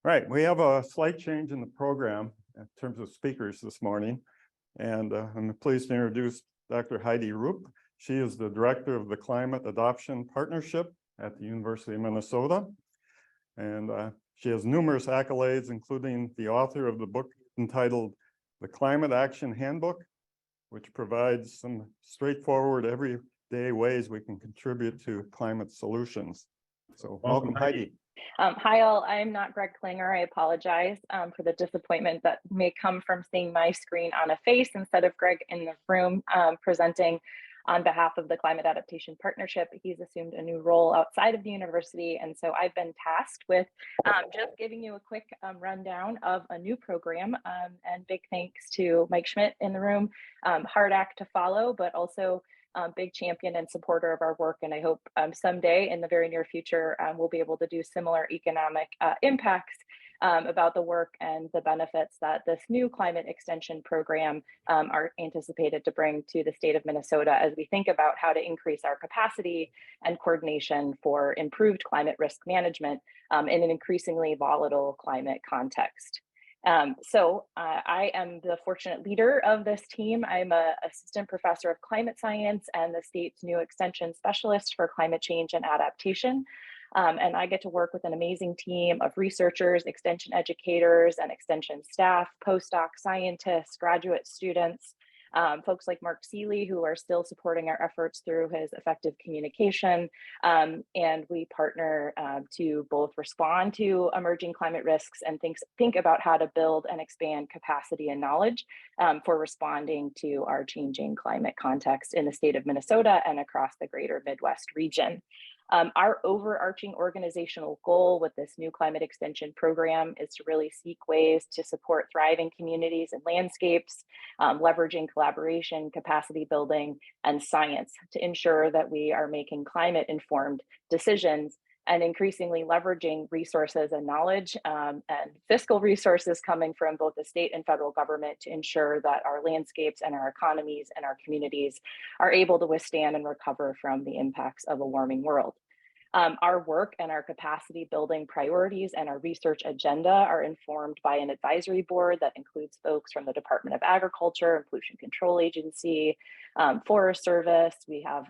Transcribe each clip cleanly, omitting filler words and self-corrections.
Right, we have a slight change in the program in terms of speakers this morning, and I'm pleased to introduce Dr. Heidi Roop. She is the director of the Climate Adoption Partnership at the University of Minnesota, and she has numerous accolades, including the author of the book entitled The Climate Action Handbook, which provides some straightforward, everyday ways we can contribute to climate solutions. So welcome, Heidi. Hi all, I'm not Greg Klinger. I apologize for the disappointment that may come from seeing my screen on a face instead of Greg in the room presenting on behalf of the Climate Adaptation Partnership. He's assumed a new role outside of the university, and so I've been tasked with just giving you a quick rundown of a new program, and big thanks to Mike Schmidt in the room. Hard act to follow, but also big champion and supporter of our work. And I hope someday in the very near future, we'll be able to do similar economic impacts about the work and the benefits that this new climate extension program are anticipated to bring to the state of Minnesota as we think about how to increase our capacity and coordination for improved climate risk management in an increasingly volatile climate context. I am the fortunate leader of this team. I'm an assistant professor of climate science and the state's new extension specialist for climate change and adaptation. And I get to work with an amazing team of researchers, extension educators, and extension staff, postdoc scientists, graduate students, folks like Mark Seeley, who are still supporting our efforts through his effective communication. And we partner to both respond to emerging climate risks and think about how to build and expand capacity and knowledge for responding to our changing climate context in the state of Minnesota and across the greater Midwest region. Our overarching organizational goal with this new climate extension program is to really seek ways to support thriving communities and landscapes, leveraging collaboration, capacity building, and science to ensure that we are making climate-informed decisions and increasingly leveraging resources and knowledge and fiscal resources coming from both the state and federal government to ensure that our landscapes and our economies and our communities are able to withstand and recover from the impacts of a warming world. Our work and our capacity building priorities and our research agenda are informed by an advisory board that includes folks from the Department of Agriculture and Pollution Control Agency, Forest Service. We have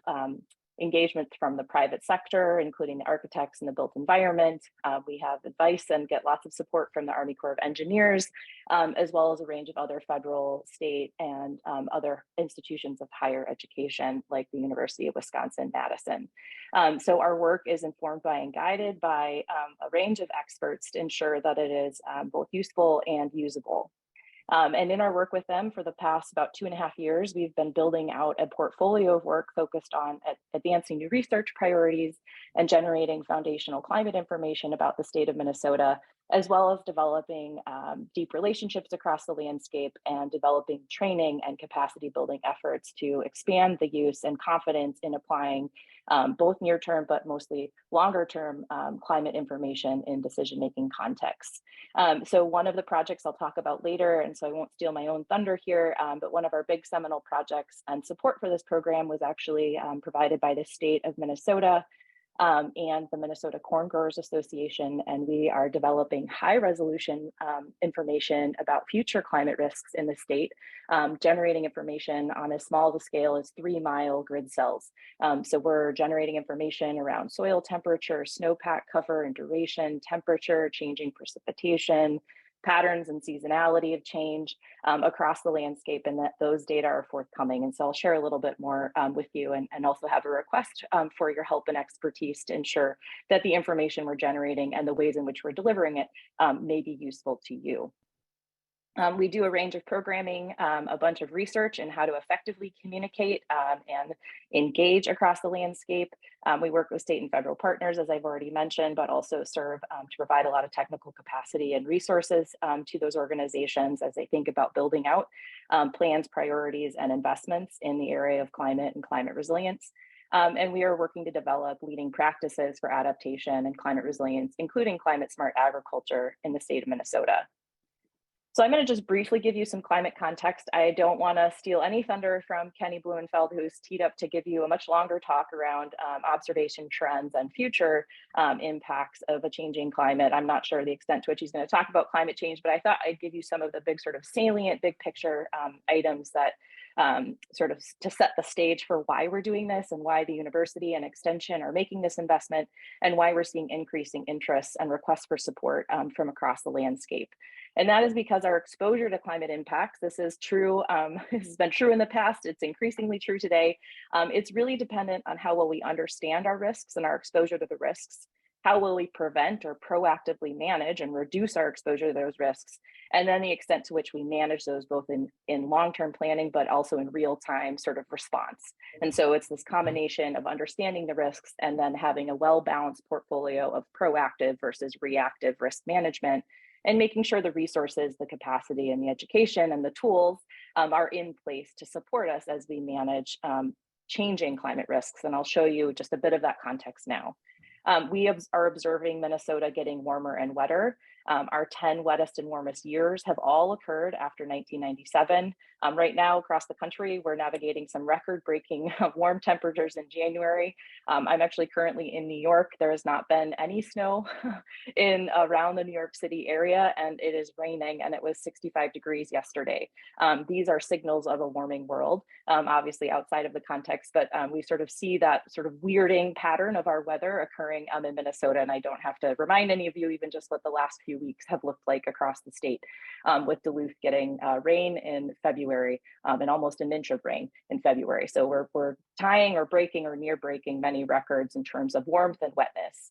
engagement from the private sector, including the architects and the built environment. We have advice and get lots of support from the Army Corps of Engineers, as well as a range of other federal, state, and other institutions of higher education, like the University of Wisconsin-Madison. So our work is informed by and guided by a range of experts to ensure that it is both useful and usable. And in our work with them for the past about 2.5 years, we've been building out a portfolio of work focused on advancing new research priorities and generating foundational climate information about the state of Minnesota, as well as developing deep relationships across the landscape and developing training and capacity building efforts to expand the use and confidence in applying both near-term but mostly longer-term climate information in decision-making contexts. So one of the projects I'll talk about later, and so I won't steal my own thunder here, but one of our big seminal projects and support for this program was actually provided by the state of Minnesota and the Minnesota Corn Growers Association, and we are developing high resolution information about future climate risks in the state, generating information on as small of a scale as 3-mile grid cells. So we're generating information around soil temperature, snowpack cover and duration, temperature, changing precipitation, patterns and seasonality of change across the landscape, and that those data are forthcoming. And so I'll share a little bit more with you and also have a request for your help and expertise to ensure that the information we're generating and the ways in which we're delivering it may be useful to you. We do a range of programming, a bunch of research in how to effectively communicate and engage across the landscape. We work with state and federal partners, as I've already mentioned, but also serve to provide a lot of technical capacity and resources to those organizations as they think about building out plans, priorities, and investments in the area of climate and climate resilience. And we are working to develop leading practices for adaptation and climate resilience, including climate smart agriculture in the state of Minnesota. So I'm going to just briefly give you some climate context. I don't want to steal any thunder from Kenny Blumenfeld, who's teed up to give you a much longer talk around observation trends and future impacts of a changing climate. I'm not sure the extent to which he's going to talk about climate change, but I thought I'd give you some of the big sort of salient, big picture items that sort of to set the stage for why we're doing this and why the university and extension are making this investment and why we're seeing increasing interests and requests for support from across the landscape. And that is because our exposure to climate impacts, this is true, this has been true in the past, it's increasingly true today. It's really dependent on how well we understand our risks and our exposure to the risks. How will we prevent or proactively manage and reduce our exposure to those risks? And then the extent to which we manage those both in long-term planning, but also in real-time sort of response. And so it's this combination of understanding the risks and then having a well-balanced portfolio of proactive versus reactive risk management, and making sure the resources, the capacity, and the education and the tools are in place to support us as we manage changing climate risks. And I'll show you just a bit of that context now. We are observing Minnesota getting warmer and wetter. Our 10 wettest and warmest years have all occurred after 1997. Right now across the country, we're navigating some record-breaking warm temperatures in January. I'm actually currently in New York. There has not been any snow in around the New York City area, and it is raining, and it was 65 degrees yesterday. These are signals of a warming world, obviously outside of the context, but we sort of see that sort of weirding pattern of our weather occurring in Minnesota, and I don't have to remind any of you even just what the last few weeks have looked like across the state, with Duluth getting rain in February and almost an inch of rain in February. So we're tying or breaking or near breaking many records in terms of warmth and wetness.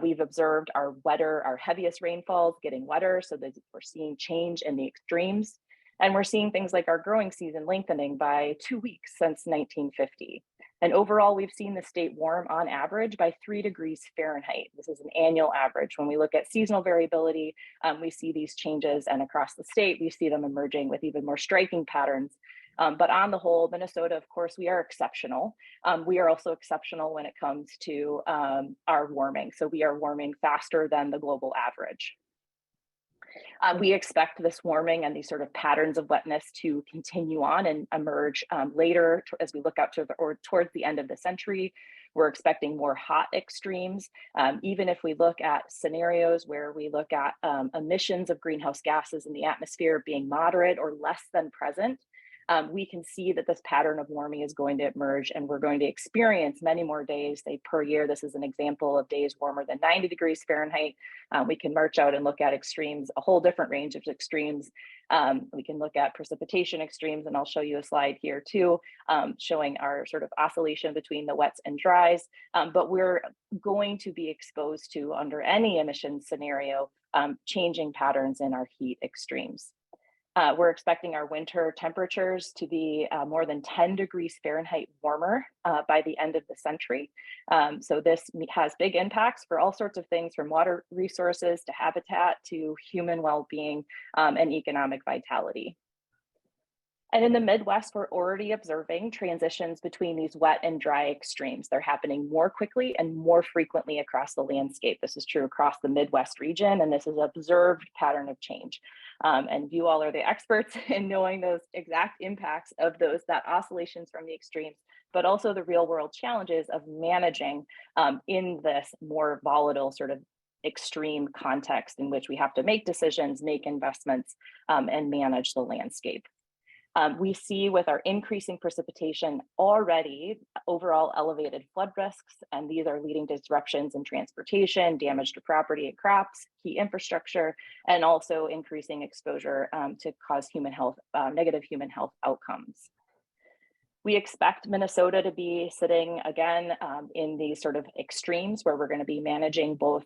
We've observed our heaviest rainfalls getting wetter, so that we're seeing change in the extremes. And we're seeing things like our growing season lengthening by 2 weeks since 1950. And overall, we've seen the state warm on average by 3 degrees Fahrenheit. This is an annual average. When we look at seasonal variability, we see these changes, and across the state, we see them emerging with even more striking patterns. But on the whole, Minnesota, of course, we are exceptional. We are also exceptional when it comes to our warming. So we are warming faster than the global average. We expect this warming and these sort of patterns of wetness to continue on and emerge later as we look out to towards the end of the century. We're expecting more hot extremes. Even if we look at scenarios where we look at emissions of greenhouse gases in the atmosphere being moderate or less than present, we can see that this pattern of warming is going to emerge, and we're going to experience many more days, say per year. This is an example of days warmer than 90 degrees Fahrenheit. We can march out and look at extremes, a whole different range of extremes. We can look at precipitation extremes, and I'll show you a slide here too, showing our sort of oscillation between the wets and dries. But we're going to be exposed to, under any emission scenario, changing patterns in our heat extremes. We're expecting our winter temperatures to be more than 10 degrees Fahrenheit warmer by the end of the century. So this has big impacts for all sorts of things, from water resources to habitat to human well-being and economic vitality. And in the Midwest, we're already observing transitions between these wet and dry extremes. They're happening more quickly and more frequently across the landscape. This is true across the Midwest region, and this is an observed pattern of change. And you all are the experts in knowing those exact impacts of that oscillations from the extremes, but also the real world challenges of managing in this more volatile sort of extreme context in which we have to make decisions, make investments, and manage the landscape. We see with our increasing precipitation already overall elevated flood risks, and these are leading to disruptions in transportation, damage to property and crops, key infrastructure, and also increasing exposure to cause negative human health outcomes. We expect Minnesota to be sitting again in these sort of extremes where we're going to be managing both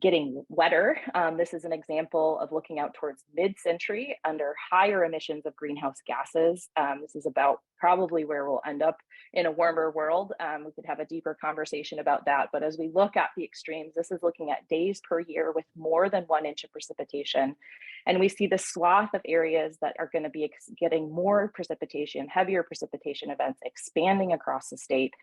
getting wetter. This is an example of looking out towards mid-century under higher emissions of greenhouse gases. This is about probably where we'll end up in a warmer world. We could have a deeper conversation about that. But as we look at the extremes, this is looking at days per year with more than 1 inch of precipitation. And we see the swath of areas that are going to be getting more precipitation, heavier precipitation events expanding across the state.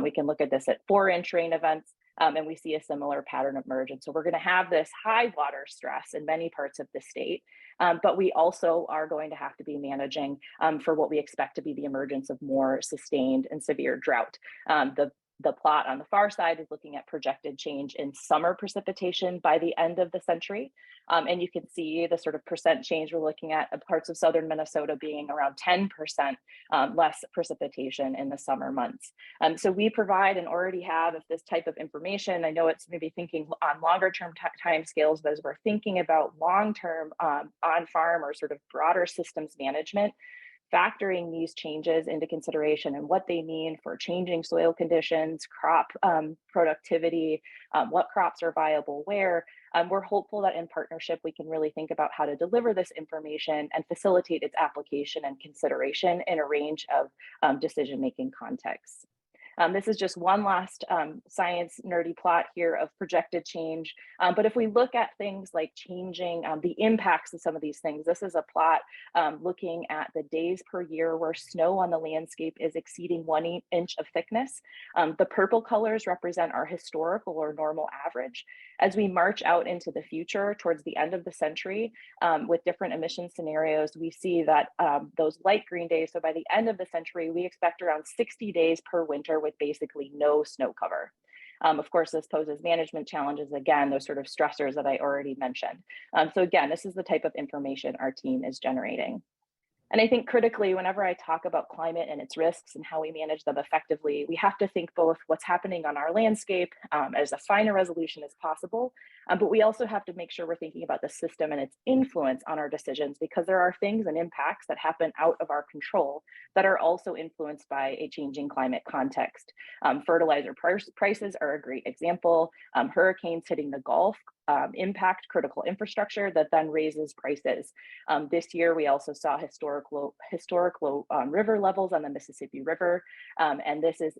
We can look at this at 4-inch rain events, And we see a similar pattern emerge. And so we're going to have this high water stress in many parts of the state, but we also are going to have to be managing for what we expect to be the emergence of more sustained and severe drought. The plot on the far side is looking at projected change in summer precipitation by the end of the century. And you can see the sort of percent change we're looking at parts of southern Minnesota being around 10% less precipitation in the summer months. So we provide and already have this type of information. I know it's maybe thinking on longer term time scales, but as we're thinking about long-term on-farm or sort of broader systems management, factoring these changes into consideration and what they mean for changing soil conditions, crop productivity, what crops are viable where, we're hopeful that in partnership, we can really think about how to deliver this information and facilitate its application and consideration in a range of decision-making contexts. This is just one last science nerdy plot here of projected change. But if we look at things like changing the impacts of some of these things, this is a plot looking at the days per year where snow on the landscape is exceeding 1 inch of thickness. The purple colors represent our historical or normal average. As we march out into the future towards the end of the century with different emission scenarios, we see that those light green days, so by the end of the century, we expect around 60 days per winter with basically no snow cover. Of course, this poses management challenges, again, those sort of stressors that I already mentioned. So again, this is the type of information our team is generating. And I think critically, whenever I talk about climate and its risks and how we manage them effectively, we have to think both what's happening on our landscape as a finer resolution as possible, but we also have to make sure we're thinking about the system and its influence on our decisions, because there are things and impacts that happen out of our control that are also influenced by a changing climate context. Fertilizer prices are a great example. Hurricanes hitting the Gulf impact critical infrastructure that then raises prices. This year, we also saw historic low river levels on the Mississippi River, and this is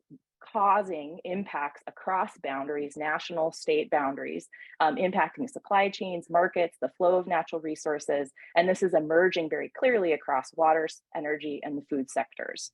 causing impacts across boundaries, national, state boundaries, impacting supply chains, markets, the flow of natural resources, and this is emerging very clearly across water, energy, and the food sectors.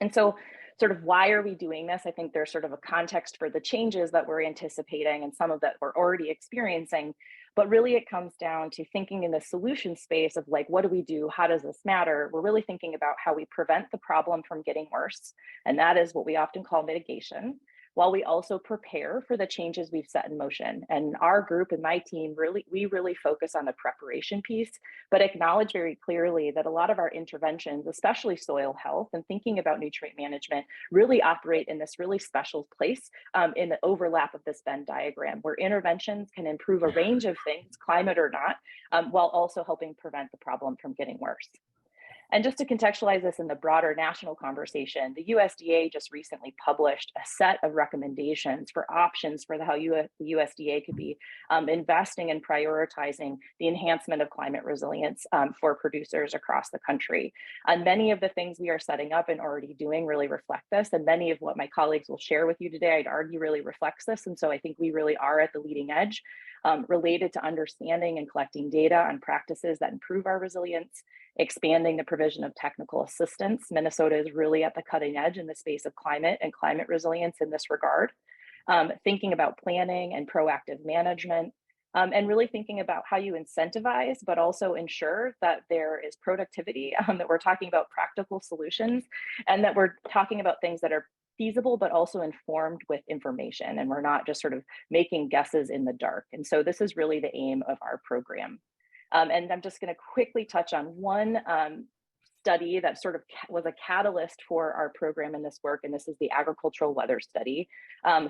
And so sort of why are we doing this? I think there's sort of a context for the changes that we're anticipating and some of that we're already experiencing, but really it comes down to thinking in the solution space of like, what do we do? How does this matter? We're really thinking about how we prevent the problem from getting worse. And that is what we often call mitigation, while we also prepare for the changes we've set in motion. And our group and my team, we really focus on the preparation piece, but acknowledge very clearly that a lot of our interventions, especially soil health and thinking about nutrient management, really operate in this really special place in the overlap of this Venn diagram, where interventions can improve a range of things, climate or not, while also helping prevent the problem from getting worse. And just to contextualize this in the broader national conversation, the USDA just recently published a set of recommendations for options for how the USDA could be investing and prioritizing the enhancement of climate resilience for producers across the country. And many of the things we are setting up and already doing really reflect this, and many of what my colleagues will share with you today, I'd argue really reflects this. And so I think we really are at the leading edge related to understanding and collecting data on practices that improve our resilience, expanding the provision of technical assistance. Minnesota is really at the cutting edge in the space of climate and climate resilience in this regard. Thinking about planning and proactive management, and really thinking about how you incentivize, but also ensure that there is productivity, that we're talking about practical solutions, and that we're talking about things that are feasible, but also informed with information. And we're not just sort of making guesses in the dark. And so this is really the aim of our program. And I'm just going to quickly touch on one study that sort of was a catalyst for our program in this work, and this is the Agricultural Weather Study,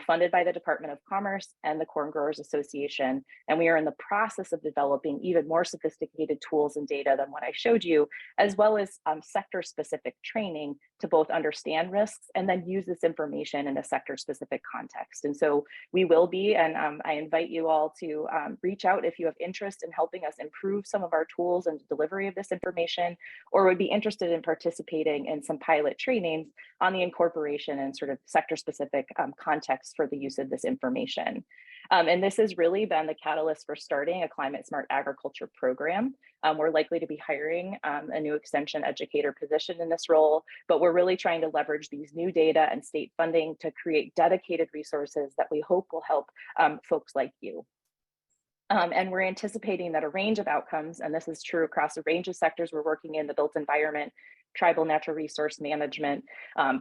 funded by the Department of Commerce and the Corn Growers Association. And we are in the process of developing even more sophisticated tools and data than what I showed you, as well as sector-specific training to both understand risks and then use this information in a sector-specific context. And so we will be, and I invite you all to reach out if you have interest in helping us improve some of our tools and delivery of this information, or would be interested in participating in some pilot trainings on the incorporation and sort of sector-specific context for the use of this information. And this has really been the catalyst for starting a climate smart agriculture program. We're likely to be hiring a new extension educator position in this role, but we're really trying to leverage these new data and state funding to create dedicated resources that we hope will help folks like you. And we're anticipating that a range of outcomes, and this is true across a range of sectors we're working in, the built environment, tribal natural resource management,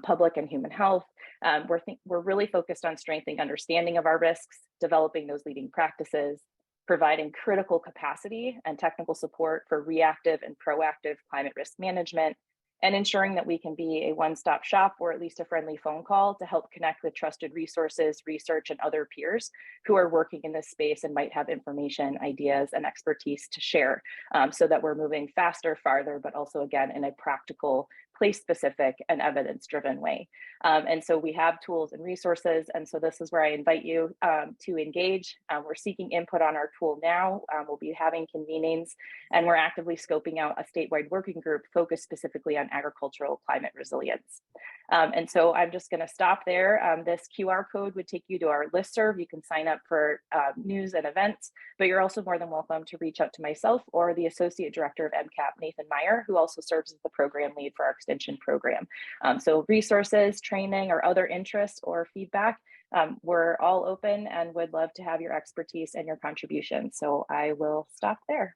public and human health. We're really focused on strengthening understanding of our risks, developing those leading practices, providing critical capacity and technical support for reactive and proactive climate risk management, and ensuring that we can be a one-stop shop or at least a friendly phone call to help connect with trusted resources, research, and other peers who are working in this space and might have information, ideas, and expertise to share, so that we're moving faster, farther, but also, again, in a practical, place-specific, and evidence-driven way. And so we have tools and resources, and so this is where I invite you to engage. We're seeking input on our tool now. We'll be having convenings, and we're actively scoping out a statewide working group focused specifically on agricultural climate resilience. And so I'm just going to stop there. This QR code would take you to our listserv. You can sign up for news and events, but you're also more than welcome to reach out to myself or the Associate Director of MCAP, Nathan Meyer, who also serves as the program lead for our extension program. So resources, training, or other interests or feedback, we're all open and would love to have your expertise and your contribution. So I will stop there.